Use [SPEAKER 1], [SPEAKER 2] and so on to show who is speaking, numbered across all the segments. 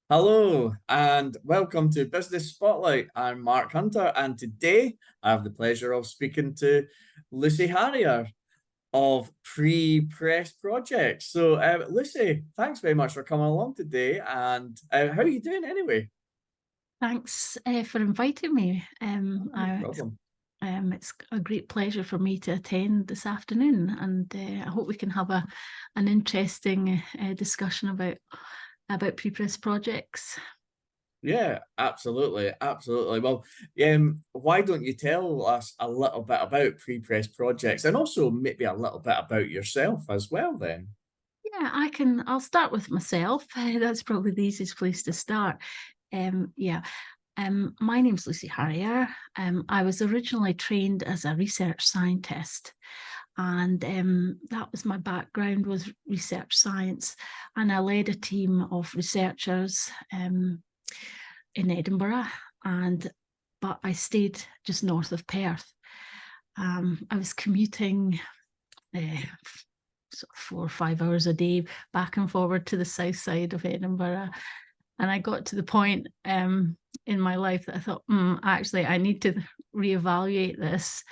[SPEAKER 1] Hello and welcome to Business Spotlight. I'm Mark Hunter, and today I have the pleasure of speaking to Lucy Harrier of Prepress Projects. So, Lucy, thanks very much for coming along today. And how are you doing anyway?
[SPEAKER 2] Thanks for inviting me.
[SPEAKER 1] No problem.
[SPEAKER 2] It's a great pleasure for me to attend this afternoon, and I hope we can have an interesting discussion about prepress projects.
[SPEAKER 1] Yeah, absolutely, absolutely. Well, why don't you tell us a little bit about Prepress Projects and also maybe a little bit about yourself as well, then?
[SPEAKER 2] Yeah, I can. I'll start with myself. That's probably the easiest place to start. Yeah, my name's Lucy Harrier. I was originally trained as a research scientist, and that was my background, was research science, and I led a team of researchers in Edinburgh, and but I stayed just north of Perth. I was commuting sort of 4 or 5 hours a day back and forward to the south side of Edinburgh. And I got to the point in my life that I thought, actually, I need to reevaluate this.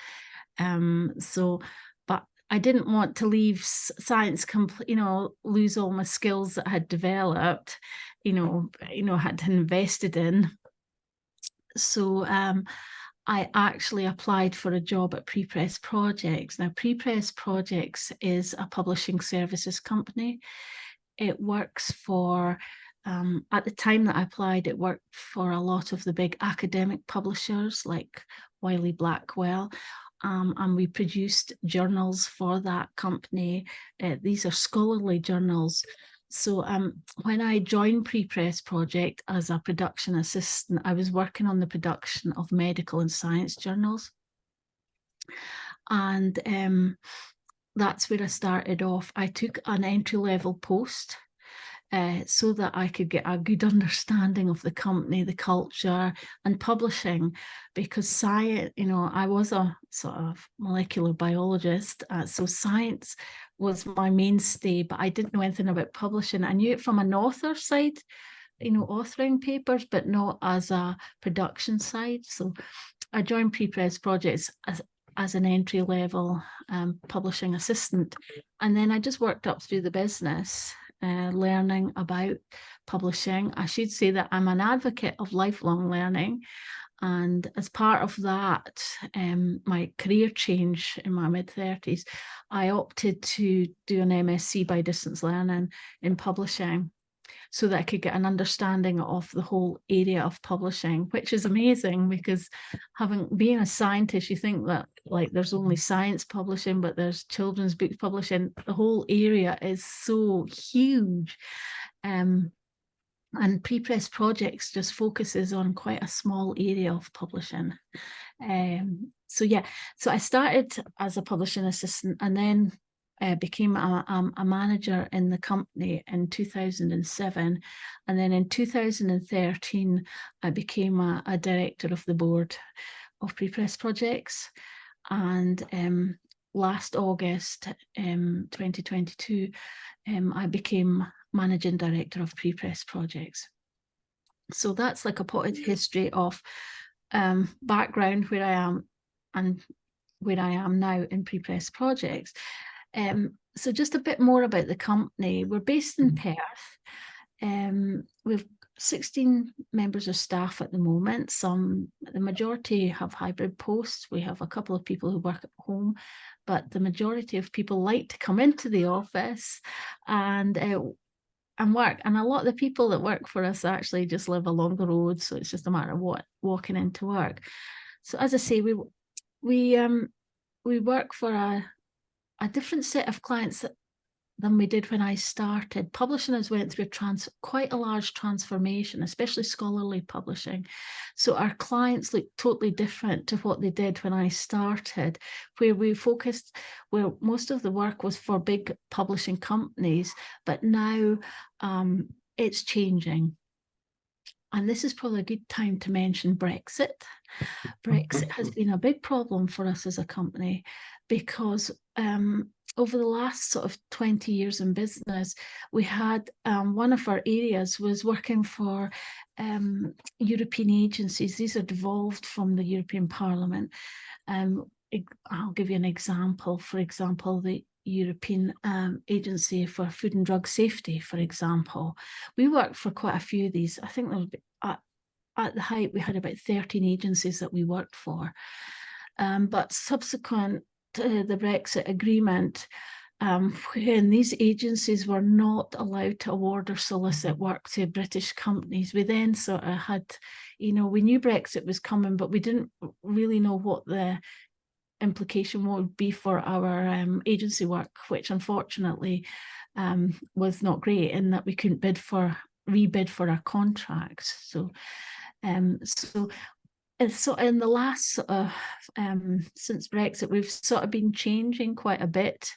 [SPEAKER 2] But I didn't want to leave science lose all my skills that I had developed, had invested in. So I actually applied for a job at Prepress Projects. Now, Prepress Projects is a publishing services company. It works for, at the time that I applied, it worked for a lot of the big academic publishers like Wiley Blackwell. And we produced journals for that company. These are scholarly journals. So when I joined Prepress Project as a production assistant, I was working on the production of medical and science journals. And that's where I started off. I took an entry-level post so that I could get a good understanding of the company, the culture, and publishing. Because science, I was a sort of molecular biologist, so science was my mainstay, but I didn't know anything about publishing. I knew it from an author side, authoring papers, but not as a production side. So I joined Prepress Projects as an entry level publishing assistant. And then I just worked up through the business, learning about publishing. I should say that I'm an advocate of lifelong learning. And as part of that, my career change in my mid-30s, I opted to do an MSc by distance learning in publishing so that I could get an understanding of the whole area of publishing, which is amazing because having been a scientist, you think that like there's only science publishing, but there's children's book publishing. The whole area is so huge. And Prepress Projects just focuses on quite a small area of publishing. So I started as a publishing assistant and then became a manager in the company in 2007. And then in 2013, I became a director of the board of Prepress Projects. And last August 2022, I became managing director of Prepress Projects. So that's like a potted history of background where I am and where I am now in Prepress Projects. So just a bit more about the company. We're based in Perth. We've 16 members of staff at the moment. The majority have hybrid posts. We have a couple of people who work at home, but the majority of people like to come into the office and work. And a lot of the people that work for us actually just live along the road, so it's just a matter of walking into work. So as I say, we work for a different set of clients than we did when I started. Publishing has went through quite a large transformation, especially scholarly publishing. So our clients look totally different to what they did when I started, where most of the work was for big publishing companies, but now it's changing. And this is probably a good time to mention Brexit. Brexit has been a big problem for us as a company because over the last sort of 20 years in business, we had one of our areas was working for European agencies. These are devolved from the European Parliament. I'll give you an example. For example, the European Agency for Food and Drug Safety, for example. We worked for quite a few of these. I think there was, at the height, we had about 13 agencies that we worked for. But subsequent to the Brexit agreement, when these agencies were not allowed to award or solicit work to British companies, we then sort of had, we knew Brexit was coming, but we didn't really know what the implication would be for our agency work, which unfortunately was not great in that we couldn't rebid for our contracts. So in the last since Brexit, we've sort of been changing quite a bit,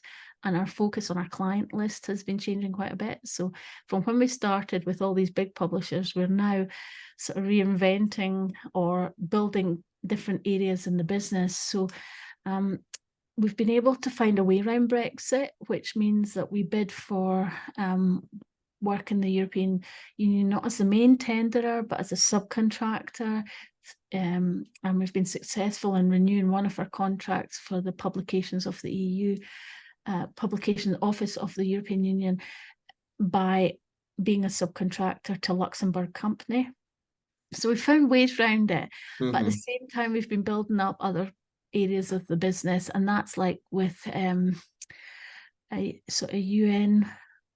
[SPEAKER 2] and our focus on our client list has been changing quite a bit. So from when we started with all these big publishers, we're now sort of reinventing or building different areas in the business. So we've been able to find a way around Brexit, which means that we bid for work in the European Union, not as the main tenderer, but as a subcontractor. And we've been successful in renewing one of our contracts for the publications of the EU Publication Office of the European Union by being a subcontractor to a Luxembourg company. So we found ways around it, but at the same time, we've been building up other areas of the business, and that's like with sort of UN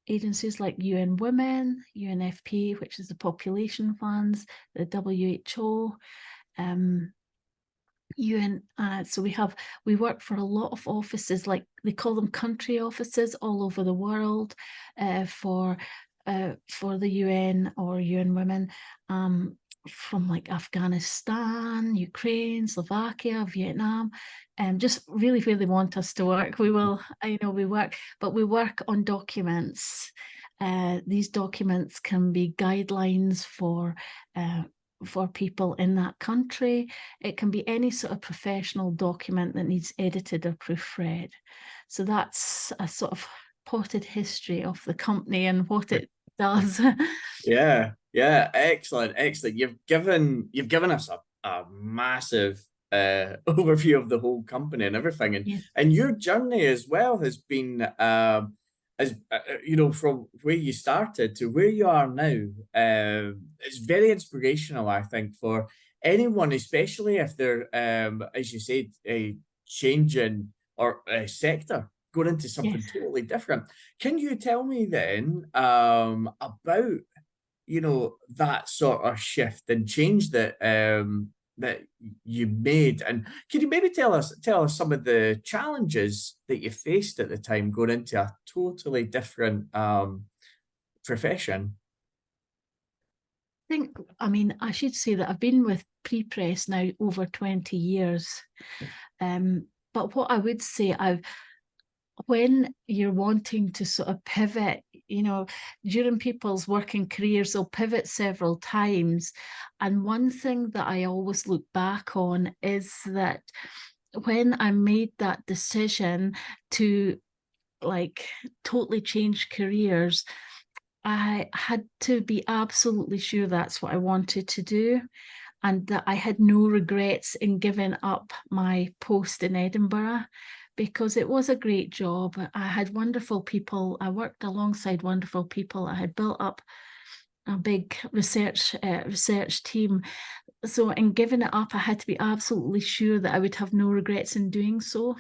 [SPEAKER 2] agencies like UN Women, UNFP, which is the population funds, the WHO, UN. So we work for a lot of offices, like they call them country offices all over the world, for the UN or UN Women, from like Afghanistan, Ukraine, Slovakia, Vietnam, and just really, really want us to work. We will, we work on documents. These documents can be guidelines for people in that country. It can be any sort of professional document that needs edited or proofread. So that's a sort of potted history of the company and what it does.
[SPEAKER 1] Yeah, excellent. You've given us a massive overview of the whole company and everything, and your journey as well has been from where you started to where you are now. It's very inspirational, I think, for anyone, especially if they're as you said, a changing or a sector, going into something totally different. Can you tell me then about that sort of shift and change that that you made, and can you maybe tell us some of the challenges that you faced at the time going into a totally different profession?
[SPEAKER 2] I should say that I've been with Prepress now over 20 years, but what I would say, when you're wanting to sort of pivot, during people's working careers, they'll pivot several times. And one thing that I always look back on is that when I made that decision to like totally change careers, I had to be absolutely sure that's what I wanted to do, and that I had no regrets in giving up my post in Edinburgh, because it was a great job. I had wonderful people. I worked alongside wonderful people. I had built up a big research team. So in giving it up, I had to be absolutely sure that I would have no regrets in doing so.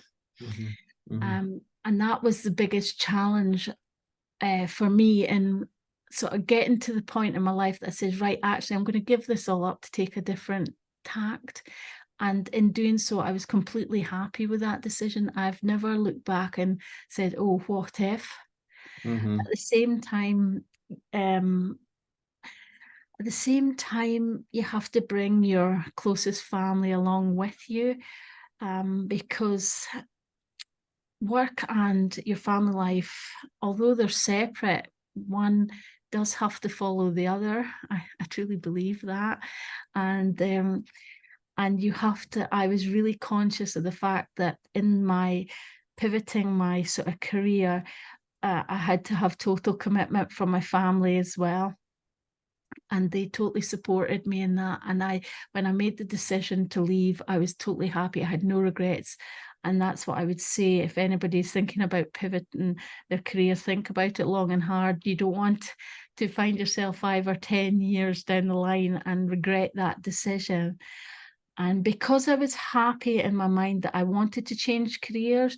[SPEAKER 2] And that was the biggest challenge for me in sort of getting to the point in my life that says, right, actually, I'm going to give this all up to take a different tact. And in doing so, I was completely happy with that decision. I've never looked back and said, oh, what if? At the same time, you have to bring your closest family along with you, because work and your family life, although they're separate, one does have to follow the other. I truly believe that. And you have to, I was really conscious of the fact that in my pivoting my sort of career, I had to have total commitment from my family as well. And they totally supported me in that. And when I made the decision to leave, I was totally happy. I had no regrets. And that's what I would say. If anybody's thinking about pivoting their career, think about it long and hard. You don't want to find yourself 5 or 10 years down the line and regret that decision. And because I was happy in my mind that I wanted to change careers,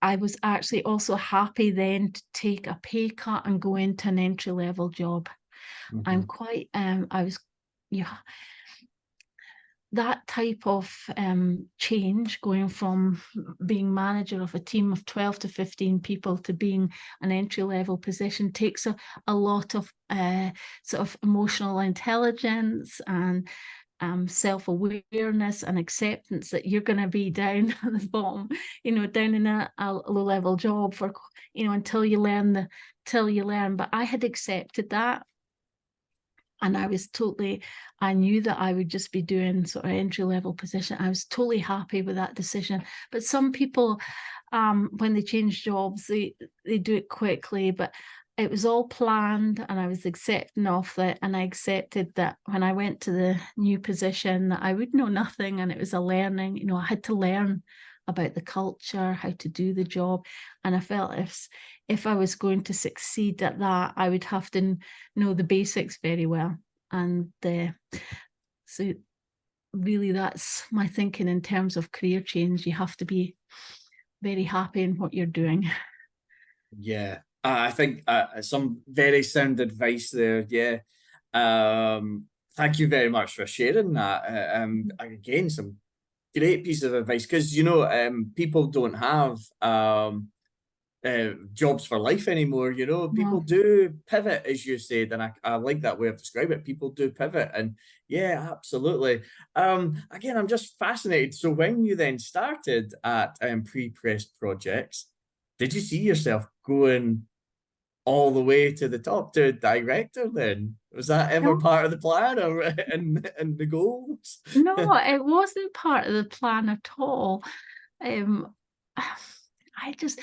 [SPEAKER 2] I was actually also happy then to take a pay cut and go into an entry-level job. I'm quite, I was, yeah, that type of change, going from being manager of a team of 12 to 15 people to being an entry-level position, takes a lot of sort of emotional intelligence and self-awareness and acceptance that you're going to be down at the bottom, down in a low-level job for, until you learn but I had accepted that. And I knew that I would just be doing sort of entry-level position. I was totally happy with that decision. But some people, when they change jobs, they do it quickly, but it was all planned, and I was accepting of it. And I accepted that when I went to the new position, that I would know nothing, and it was a learning. I had to learn about the culture, how to do the job. And I felt if I was going to succeed at that, I would have to know the basics very well. And so really that's my thinking in terms of career change. You have to be very happy in what you're doing.
[SPEAKER 1] Yeah, I think some very sound advice there. Yeah. Thank you very much for sharing that. Again, some great piece of advice, because people don't have jobs for life anymore. People
[SPEAKER 2] No,
[SPEAKER 1] do pivot, as you said, and I like that way of describing it. People do pivot, and yeah, absolutely. Again, I'm just fascinated. So when you then started at Prepress Projects, did you see yourself going all the way to the top to director then? Was that ever
[SPEAKER 2] no,
[SPEAKER 1] part of the plan or and the goals?
[SPEAKER 2] no, it wasn't part of the plan at all. Um, I just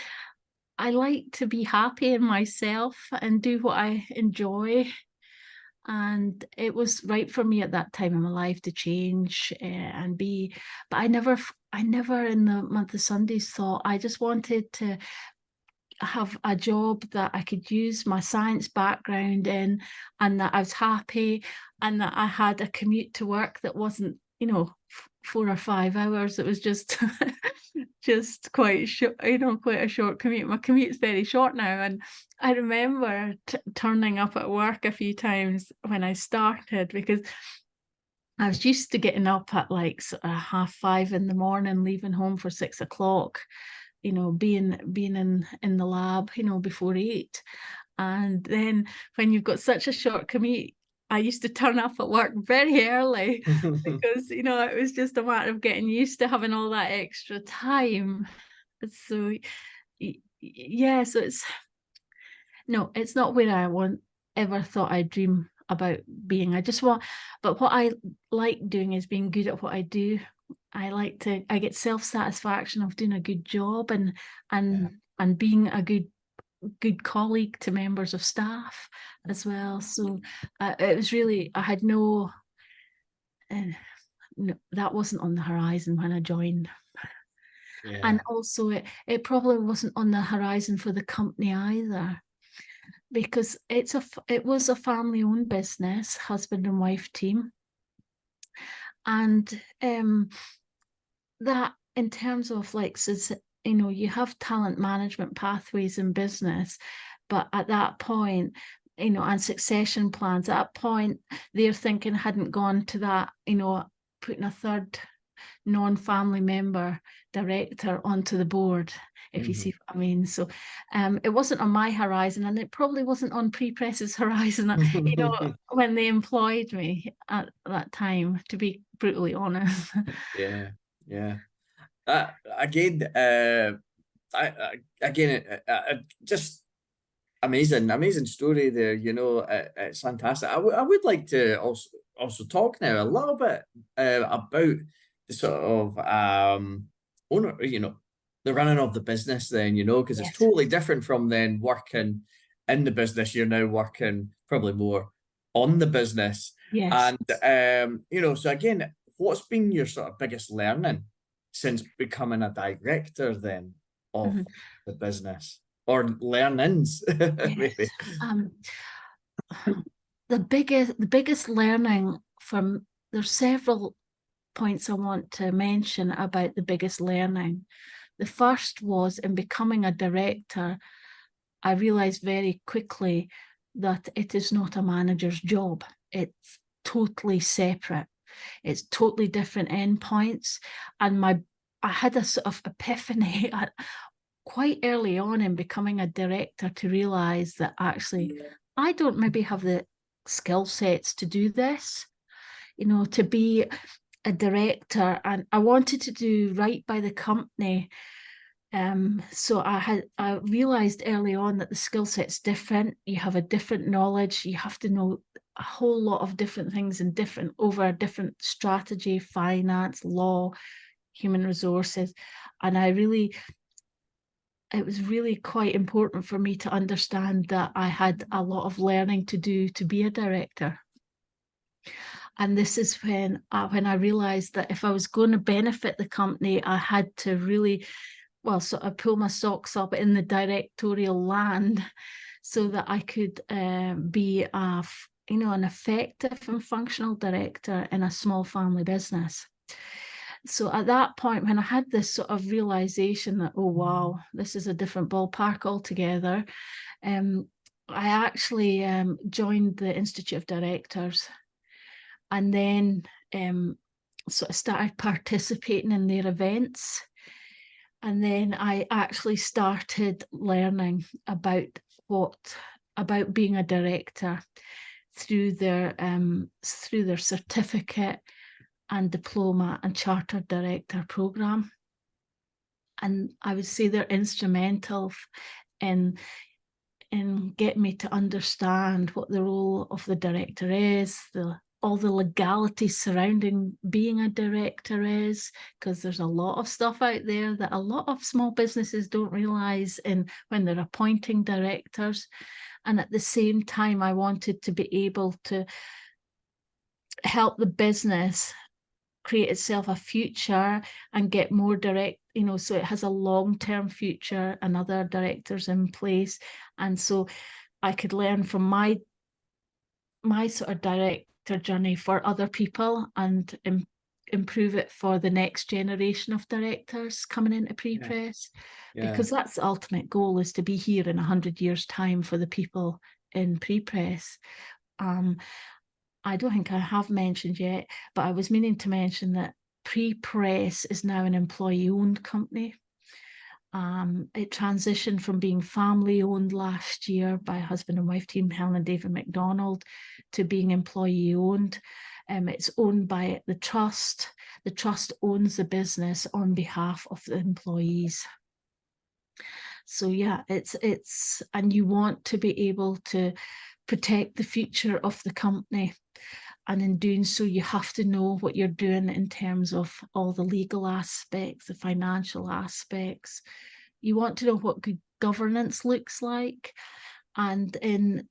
[SPEAKER 2] I like to be happy in myself and do what I enjoy. And it was right for me at that time in my life to change and be, but I never in the month of Sundays thought I just wanted to have a job that I could use my science background in, and that I was happy, and that I had a commute to work that wasn't, 4 or 5 hours. It was just just quite short, quite a short commute. My commute's very short now, and I remember turning up at work a few times when I started, because I was used to getting up at like 5:30 in the morning, leaving home for 6 o'clock, being in the lab, before 8. And then when you've got such a short commute, I used to turn up at work very early because, it was just a matter of getting used to having all that extra time. So, yeah, so it's not where I ever thought I'd dream about being. But what I like doing is being good at what I do. I get self-satisfaction of doing a good job, and
[SPEAKER 1] Yeah.
[SPEAKER 2] and being a good colleague to members of staff as well. So it was really, I had uh, no, that wasn't on the horizon when I joined. And
[SPEAKER 1] Yeah.
[SPEAKER 2] also it probably wasn't on the horizon for the company either, because it was a family-owned business, husband and wife team. And that, in terms of like, you have talent management pathways in business, but at that point, and succession plans, at that point, their thinking hadn't gone to that, putting a third non-family member director onto the board, if you see what I mean. So it wasn't on my horizon, and it probably wasn't on Prepress's horizon, when they employed me at that time, to be brutally honest.
[SPEAKER 1] Yeah. Yeah. Again, again, just amazing story there. It's fantastic. I would like to also talk now a little bit about the sort of owner. the running of the business then, you know, because it's
[SPEAKER 2] Yes.
[SPEAKER 1] totally different from then working in the business. You're now working probably more on the business.
[SPEAKER 2] Yes.
[SPEAKER 1] And you know, so again, what's been your sort of biggest learning since becoming a director then of
[SPEAKER 2] Mhm.
[SPEAKER 1] the business? Or learnings,
[SPEAKER 2] Yes.
[SPEAKER 1] maybe.
[SPEAKER 2] The biggest learning from there's several points I want to mention about the biggest learning. The first was in becoming a director, I realized very quickly that it is not a manager's job. It's totally separate. It's totally different endpoints. And I had a sort of epiphany quite early on in becoming a director to realize that actually I don't maybe have the skill sets to do this, to be a director. And I wanted to do right by the company. So I realized early on that the skill set's different. You have a different knowledge. You have to know a whole lot of different things and over different strategy, finance, law, human resources. And it was really quite important for me to understand that I had a lot of learning to do to be a director. And this is when I realized that if I was going to benefit the company, I had to really, well, sort of pull my socks up in the directorial land so that I could be an effective and functional director in a small family business. So at that point, when I had this sort of realization that, oh wow, this is a different ballpark altogether, I actually joined the Institute of Directors, and then sort of started participating in their events. And then I actually started learning about being a director through their certificate and diploma and chartered director program. And I would say they're instrumental in getting me to understand what the role of the director is, all the legalities surrounding being a director is, because there's a lot of stuff out there that a lot of small businesses don't realize when they're appointing directors. And at the same time, I wanted to be able to help the business create itself a future and get more direct, so it has a long-term future and other directors in place. And so I could learn from my sort of director journey for other people and improve it for the next generation of directors coming into Prepress.
[SPEAKER 1] Yeah.
[SPEAKER 2] Because that's the ultimate goal, is to be here in 100 years' time for the people in Prepress. I don't think I have mentioned yet, but I was meaning to mention that Prepress is now an employee-owned company. It transitioned from being family-owned last year by husband and wife team, Helen and David McDonald, to being employee-owned. It's owned by the trust. The trust owns the business on behalf of the employees. So yeah, and you want to be able to protect the future of the company. And in doing so, you have to know what you're doing in terms of all the legal aspects, the financial aspects. You want to know what good governance looks like, and in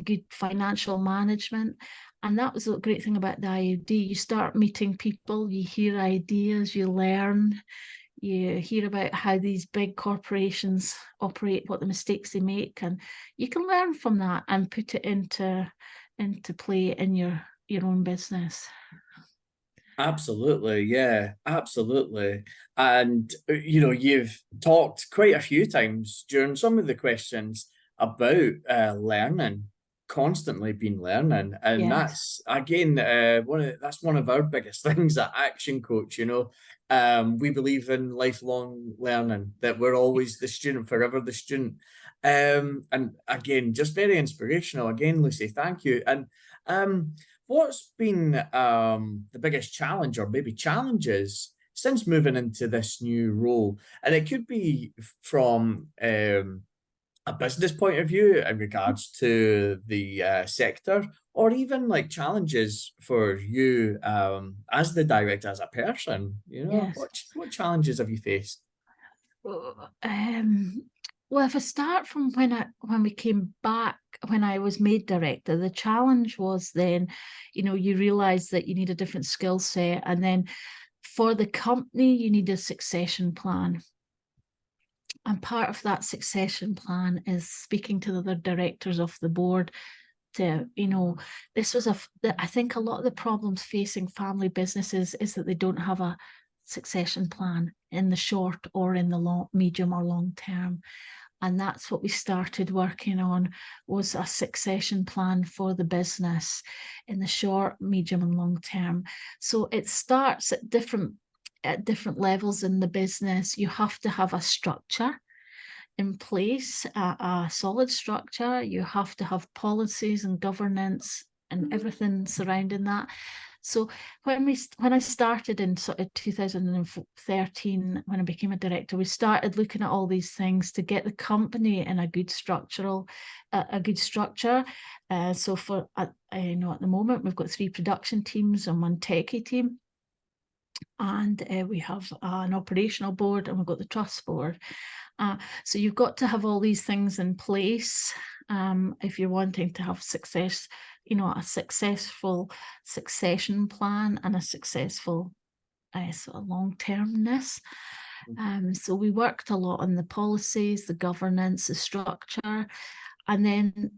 [SPEAKER 2] good financial management. And that was the great thing about the IOD. You start meeting people, you hear ideas, you learn, you hear about how these big corporations operate, what the mistakes they make, and you can learn from that and put it into play in your own business.
[SPEAKER 1] Absolutely, yeah, absolutely. And you know, you've talked quite a few times during some of the questions about learning, constantly been learning, and
[SPEAKER 2] Yes.
[SPEAKER 1] that's again that's one of our biggest things at Action Coach. You know, we believe in lifelong learning, that we're always the student, forever the student. And again, just very inspirational. Again, Lucy, thank you. And what's been the biggest challenge, or maybe challenges, since moving into this new role? And it could be from a business point of view in regards to the sector, or even like challenges for you as the director, as a person. You know,
[SPEAKER 2] Yes.
[SPEAKER 1] what challenges have you faced?
[SPEAKER 2] Well, if I start from when we came back, when I was made director, the challenge was then, you realize that you need a different skill set, and then for the company, you need a succession plan. And part of that succession plan is speaking to the other directors of the board to, this was I think a lot of the problems facing family businesses is that they don't have a succession plan in the short or in the long, medium or long term. And that's what we started working on, was a succession plan for the business in the short, medium and long term. So it starts at different levels in the business. You have to have a structure in place, a solid structure. You have to have policies and governance and everything surrounding that. So when I started in sort of 2013, when I became a director, we started looking at all these things to get the company in a good structure. So for at the moment, we've got 3 production teams and 1 techie team. And we have an operational board, and we've got the trust board. So you've got to have all these things in place if you're wanting to have success, a successful succession plan and a successful sort of long-termness. So we worked a lot on the policies, the governance, the structure, and then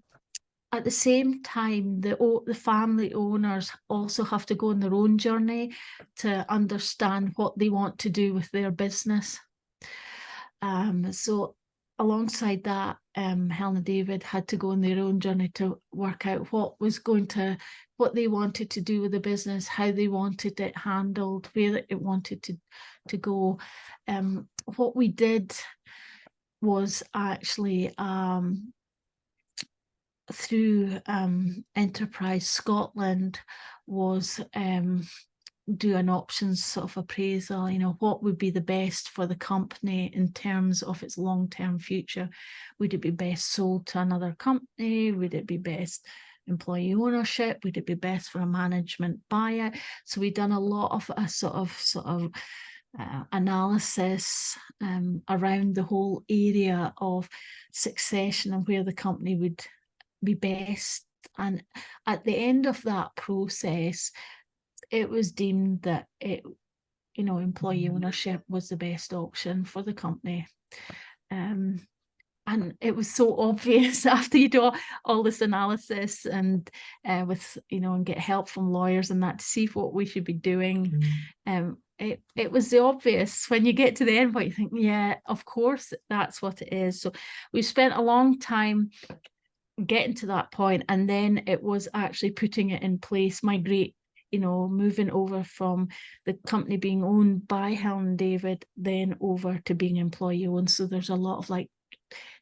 [SPEAKER 2] at the same time, the family owners also have to go on their own journey to understand what they want to do with their business. So alongside that, Helen and David had to go on their own journey to work out what they wanted to do with the business, how they wanted it handled, where it wanted to go. What we did was actually through Enterprise Scotland was do an options sort of appraisal, what would be the best for the company in terms of its long-term future. Would it be best sold to another company? Would it be best employee ownership? Would it be best for a management buyout? So we've done a lot of a sort of analysis around the whole area of succession and where the company would be best. And at the end of that process, it was deemed that employee ownership was the best option for the company. And it was so obvious after you do all this analysis and and get help from lawyers and that to see what we should be doing. It was the obvious. When you get to the end point, you think, yeah, of course, that's what it is. So we spent a long time getting to that point, and then it was actually putting it in place, moving over from the company being owned by Helen and David, then over to being employee owned. So there's a lot of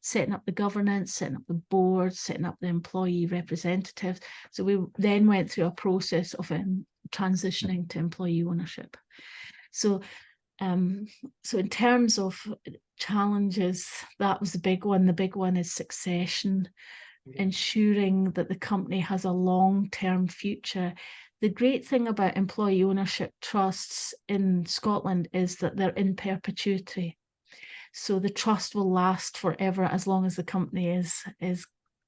[SPEAKER 2] setting up the governance, setting up the board, setting up the employee representatives. So we then went through a process of transitioning to employee ownership. So in terms of challenges, that was the big one. The big one is succession, ensuring that the company has a long-term future. The great thing about employee ownership trusts in Scotland is that they're in perpetuity. So the trust will last forever as long as the company is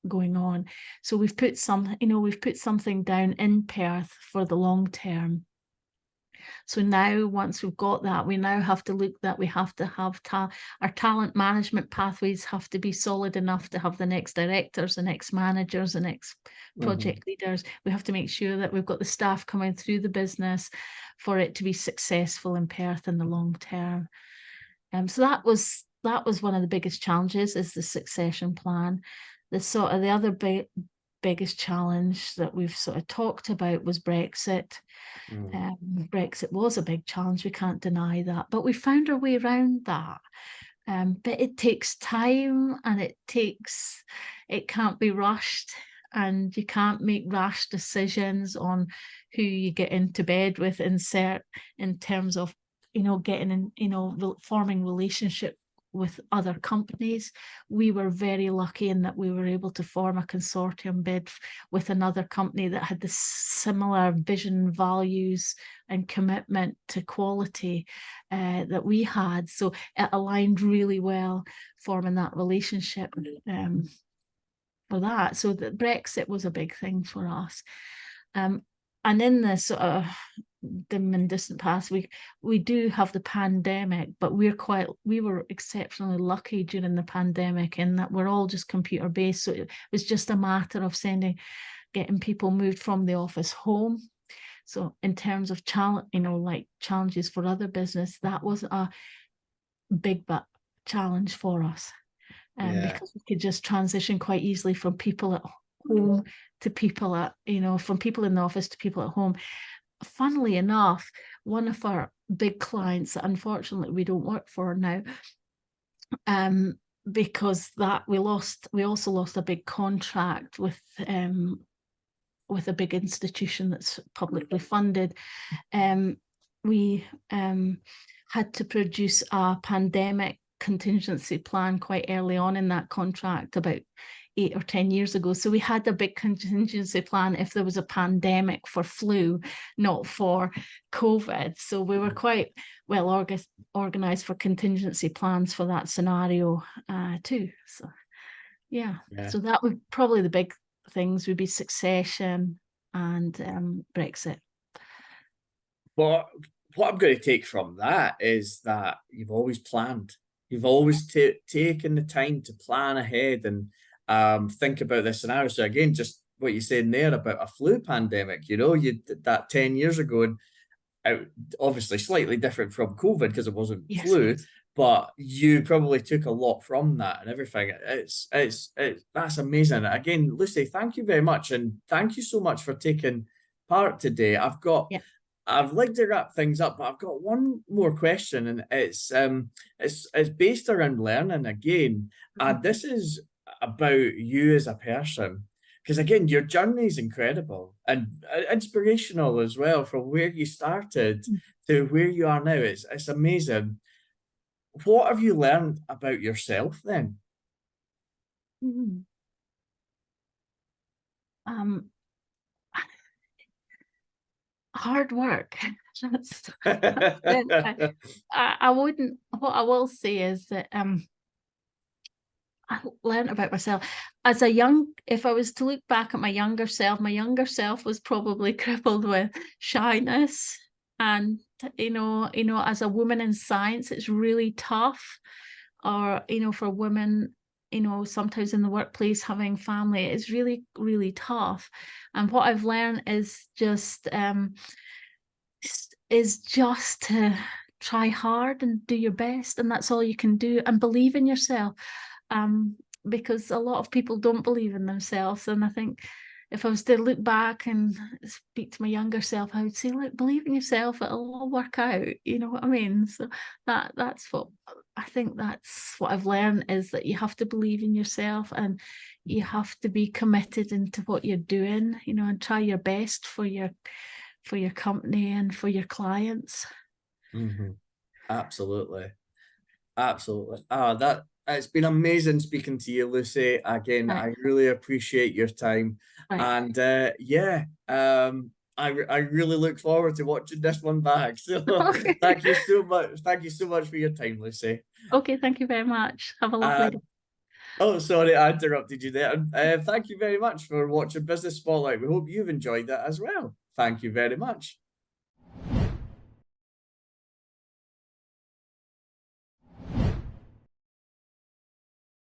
[SPEAKER 2] going on. So we've put something down in Perth for the long term. So now, once we've got that, we now have to look that we have to have our talent management pathways have to be solid enough to have the next directors, the next managers, the next project leaders. We have to make sure that we've got the staff coming through the business for it to be successful in Perth in the long term. So that was one of the biggest challenges, is the succession plan. The other biggest challenge that we've sort of talked about was Brexit. Brexit was a big challenge, we can't deny that, but we found our way around that. But it takes time, and it can't be rushed, and you can't make rash decisions on who you get into bed with in terms of getting in, forming relationship with other companies. We were very lucky in that we were able to form a consortium bid with another company that had the similar vision, values, and commitment to quality that we had. So it aligned really well, forming that relationship for that. So the Brexit was a big thing for us. And in the sort of dim and distant past, we do have the pandemic, but we were exceptionally lucky during the pandemic in that we're all just computer based. So it was just a matter of getting people moved from the office home. So in terms of challenges for other business, that was a big challenge for us. Because we could just transition quite easily from people at home to people from people in the office to people at home. Funnily enough, one of our big clients that unfortunately we don't work for now, because we also lost a big contract with a big institution that's publicly funded. We had to produce a pandemic contingency plan quite early on in that contract, about 8 or 10 years ago. So we had a big contingency plan if there was a pandemic for flu, not for COVID. So we were quite well organized for contingency plans for that scenario too. So yeah, so that would probably the big things would be succession and Brexit.
[SPEAKER 1] But what I'm going to take from that is that you've always planned. You've always taken the time to plan ahead and think about this scenario. So again, just what you're saying there about a flu pandemic, you did that 10 years ago, and obviously slightly different from COVID because it wasn't flu, but you probably took a lot from that and everything. That's amazing. Again, Lucy, thank you very much, and thank you so much for taking part today. I've like to wrap things up, but I've got one more question, and it's based around learning again, and this is about you as a person, because again, your journey is incredible and inspirational as well, from where you started to where you are now. It's amazing. What have you learned about yourself then?
[SPEAKER 2] Hard work. I wouldn't. What I will say is that I learned about myself as if I was to look back at my younger self was probably crippled with shyness. And as a woman in science, it's really tough. Or for women, sometimes in the workplace, having family is really, really tough. And what I've learned is just to try hard and do your best, and that's all you can do, and believe in yourself, because a lot of people don't believe in themselves. And I think if I was to look back and speak to my younger self, I would say, look, believe in yourself, it'll all work out. You know what I mean? So that's what I think. That's what I've learned, is that you have to believe in yourself, and you have to be committed into what you're doing, and try your best for your company and for your clients.
[SPEAKER 1] Absolutely. It's been amazing speaking to you, Lucy. Again, I really appreciate your time. And I really look forward to watching this one back. So thank you so much. Thank you so much for your time, Lucy.
[SPEAKER 2] Okay, thank you very much. Have a lovely day.
[SPEAKER 1] Oh, sorry, I interrupted you there. Thank you very much for watching Business Spotlight. We hope you've enjoyed that as well. Thank you very much.